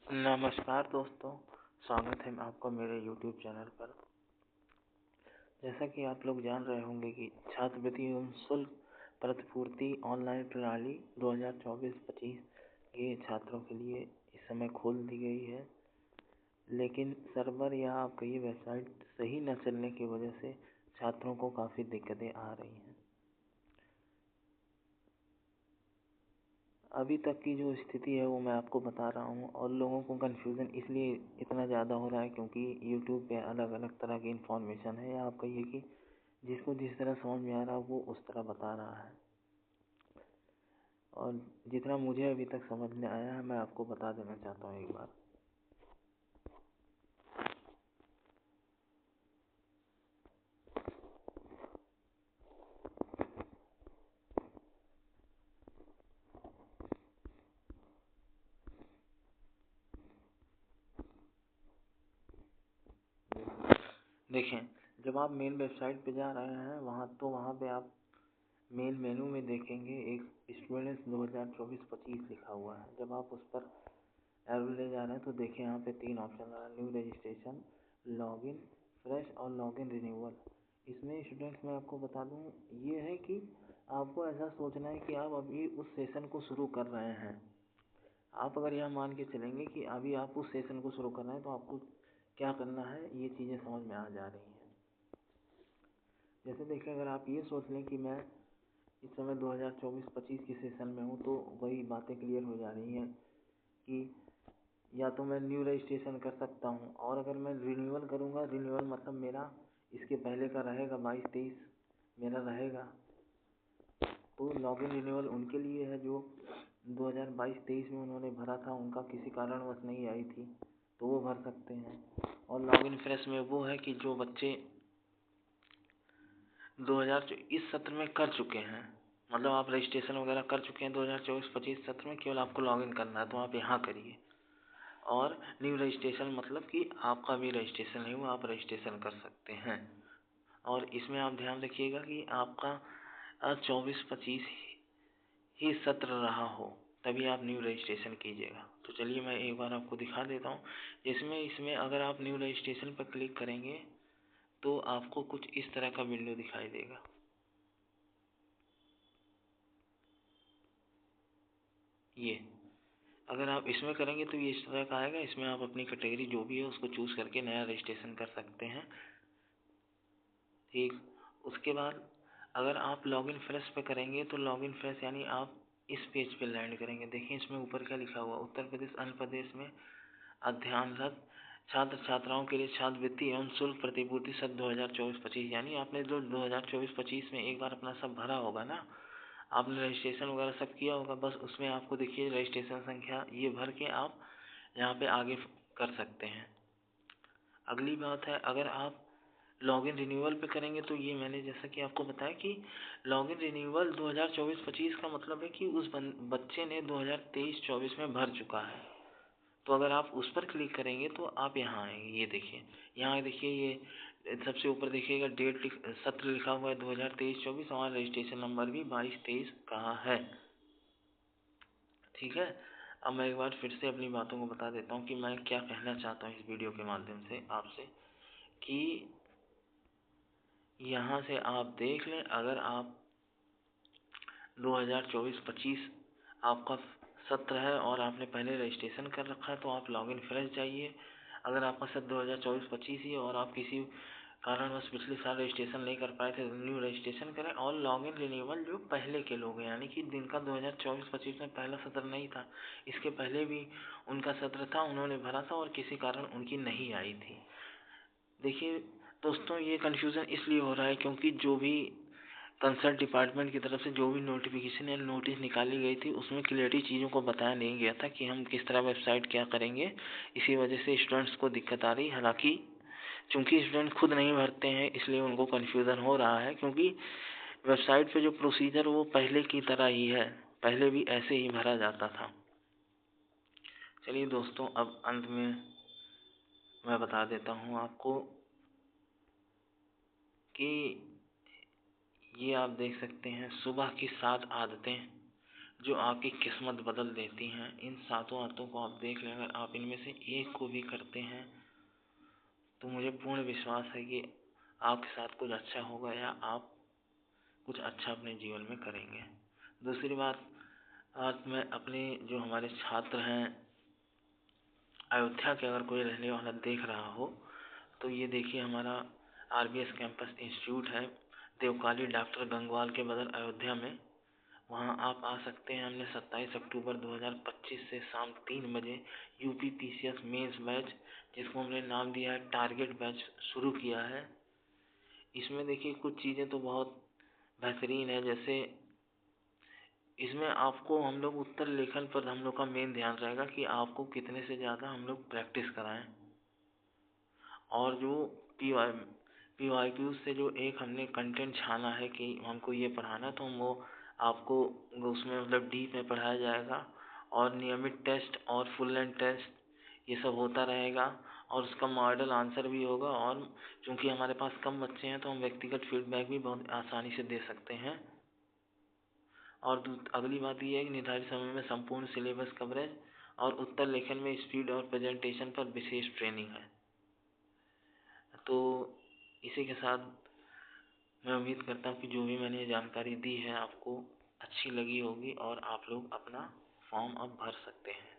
नमस्कार दोस्तों, स्वागत है आपका मेरे YouTube चैनल पर। जैसा कि आप लोग जान रहे होंगे कि छात्रवृत्ति एवं शुल्क प्रतिपूर्ति ऑनलाइन प्रणाली 2024-25 ये छात्रों के लिए इस समय खोल दी गई है, लेकिन सर्वर या आप कहिए वेबसाइट सही न चलने की वजह से छात्रों को काफ़ी दिक्कतें आ रही हैं। अभी तक की जो स्थिति है वो मैं आपको बता रहा हूँ, और लोगों को कन्फ्यूज़न इसलिए इतना ज़्यादा हो रहा है क्योंकि यूट्यूब पे अलग अलग तरह की इन्फॉर्मेशन है, या आप कहिए कि जिसको जिस तरह समझ में आ रहा है वो उस तरह बता रहा है। और जितना मुझे अभी तक समझ में आया है मैं आपको बता देना चाहता हूँ एक बार। देखें, जब आप मेन वेबसाइट पे जा रहे हैं वहाँ पे आप मेन मेनू में देखेंगे एक स्टूडेंट्स 2024-25 लिखा हुआ है। जब आप उस पर एरो ले जा रहे हैं तो देखिए यहाँ पे 3 ऑप्शन आ रहा है: न्यू रजिस्ट्रेशन, लॉगिन फ्रेश और लॉगिन रिन्यूअल। इसमें स्टूडेंट्स मैं आपको बता दूँ, ये है कि आपको ऐसा सोचना है कि आप अभी उस सेशन को शुरू कर रहे हैं। आप अगर यह मान के चलेंगे कि अभी आप उस सेशन को शुरू कर रहे हैं तो आपको क्या करना है, ये चीज़ें समझ में आ जा रही हैं। जैसे देखिए, अगर आप ये सोच लें कि मैं इस समय 2024-25 की सेशन में हूँ, तो वही बातें क्लियर हो जा रही हैं कि या तो मैं न्यू रजिस्ट्रेशन कर सकता हूँ, और अगर मैं रिन्यूअल करूँगा, रिन्यूअल मतलब मेरा इसके पहले का रहेगा 22-23 मेरा रहेगा। तो लॉगिन रिन्यूअल उनके लिए है जो 2022-23 में उन्होंने भरा था, उनका किसी कारणवश नहीं आई थी तो वो भर सकते हैं। और लॉगिन फ्रेश में वो है कि जो बच्चे 2000 इस सत्र में कर चुके हैं, मतलब आप रजिस्ट्रेशन वगैरह कर चुके हैं 2024-25 सत्र में, केवल आपको लॉगिन करना है तो आप यहाँ करिए। और न्यू रजिस्ट्रेशन मतलब कि आपका भी रजिस्ट्रेशन नहीं हुआ, आप रजिस्ट्रेशन कर सकते हैं। और इसमें आप ध्यान रखिएगा कि आपका 24-25 ही सत्र रहा हो, तभी आप न्यू रजिस्ट्रेशन कीजिएगा। तो चलिए मैं एक बार आपको दिखा देता हूँ। इसमें अगर आप न्यू रजिस्ट्रेशन पर क्लिक करेंगे तो आपको कुछ इस तरह का विंडो दिखाई देगा। ये अगर आप इसमें करेंगे तो ये इस तरह का आएगा। इसमें आप अपनी कैटेगरी जो भी है उसको चूज़ करके नया रजिस्ट्रेशन कर सकते हैं। ठीक, उसके बाद अगर आप लॉगिन फ्रेश पे करेंगे तो लॉगिन फ्रेश यानी आप इस पेज पे लैंड करेंगे। देखिए इसमें ऊपर क्या लिखा हुआ, उत्तर प्रदेश आंध्र प्रदेश में अध्ययनरत छात्र छात्राओं के लिए छात्रवृत्ति एवं शुल्क प्रतिपूर्ति सत्र 2024-25। यानी आपने जो 2024-25 में एक बार अपना सब भरा होगा ना, आपने रजिस्ट्रेशन वगैरह सब किया होगा, बस उसमें आपको देखिए रजिस्ट्रेशन संख्या ये भर के आप यहाँ पे आगे कर सकते हैं। अगली बात है, अगर आप लॉगिन रिन्यूअल पे करेंगे तो ये मैंने जैसा कि आपको बताया कि लॉगिन रिन्यूअल 2024-25 का मतलब है कि उस बच्चे ने 2023-24 में भर चुका है। तो अगर आप उस पर क्लिक करेंगे तो आप यहाँ आएंगे। ये देखिए, यहाँ देखिए, ये सबसे ऊपर देखिएगा डेट सत्र लिखा हुआ है 2023-24, और रजिस्ट्रेशन नंबर भी 22-23 कहा है। ठीक है, अब मैं एक बार फिर से अपनी बातों को बता देता हूँ कि मैं क्या कहना चाहता हूँ इस वीडियो के माध्यम से आपसे, कि यहाँ से आप देख लें, अगर आप 2024-25 आपका सत्र है और आपने पहले रजिस्ट्रेशन कर रखा है तो आप लॉगिन फ्रेश जाइए। अगर आपका सत्र 2024-25 ही और आप किसी कारणवश पिछले साल रजिस्ट्रेशन नहीं कर पाए थे तो न्यू रजिस्ट्रेशन करें। और लॉगिन रिन्यूअल जो पहले के लोग हैं, यानी कि जिनका 2024-25 में पहला सत्र नहीं था, इसके पहले भी उनका सत्र था, उन्होंने भरा था और किसी कारण उनकी नहीं आई थी। देखिए दोस्तों, ये कन्फ्यूज़न इसलिए हो रहा है क्योंकि जो भी कंसर्न डिपार्टमेंट की तरफ से जो भी नोटिफिकेशन या नोटिस निकाली गई थी उसमें क्लियरली चीज़ों को बताया नहीं गया था कि हम किस तरह वेबसाइट क्या करेंगे। इसी वजह से स्टूडेंट्स को दिक्कत आ रही। हालांकि चूंकि स्टूडेंट खुद नहीं भरते हैं इसलिए उनको कन्फ्यूज़न हो रहा है, क्योंकि वेबसाइट पे जो प्रोसीजर वो पहले की तरह ही है, पहले भी ऐसे ही भरा जाता था। चलिए दोस्तों, अब अंत में मैं बता देता हूँ आपको कि ये आप देख सकते हैं, सुबह की 7 आदतें जो आपकी किस्मत बदल देती हैं। इन सातों आदतों को आप देख लें, अगर आप इनमें से एक को भी करते हैं तो मुझे पूर्ण विश्वास है कि आपके साथ कुछ अच्छा होगा या आप कुछ अच्छा अपने जीवन में करेंगे। दूसरी बात, आज मैं अपने जो हमारे छात्र हैं अयोध्या के, अगर कोई रहने वाला देख रहा हो तो ये देखिए, हमारा आरबीएस कैंपस इंस्टीट्यूट है देवकाली डॉक्टर गंगवाल के बगल अयोध्या में। वहाँ आप आ सकते हैं। हमने 27 अक्टूबर 2025 से शाम 3 बजे यूपी पीसीएस मेंस बैच, जिसको हमने नाम दिया है टारगेट बैच, शुरू किया है। इसमें देखिए कुछ चीज़ें तो बहुत बेहतरीन है, जैसे इसमें आपको हम लोग उत्तर लेखन पर हम लोग का मेन ध्यान रहेगा कि आपको कितने से ज़्यादा हम लोग प्रैक्टिस कराएं। और जो पीवाईक्यू से जो एक हमने कंटेंट छाना है कि हमको ये पढ़ाना, तो हम वो आपको उसमें मतलब डीप में पढ़ाया जाएगा। और नियमित टेस्ट और फुल लेंथ टेस्ट ये सब होता रहेगा, और उसका मॉडल आंसर भी होगा। और क्योंकि हमारे पास कम बच्चे हैं तो हम व्यक्तिगत फीडबैक भी बहुत आसानी से दे सकते हैं। और अगली बात ये है कि निर्धारित समय में संपूर्ण सिलेबस कवरेज और उत्तर लेखन में स्पीड और प्रेजेंटेशन पर विशेष ट्रेनिंग है। तो इसी के साथ मैं उम्मीद करता हूँ कि जो भी मैंने जानकारी दी है आपको अच्छी लगी होगी और आप लोग अपना फॉर्म अब भर सकते हैं।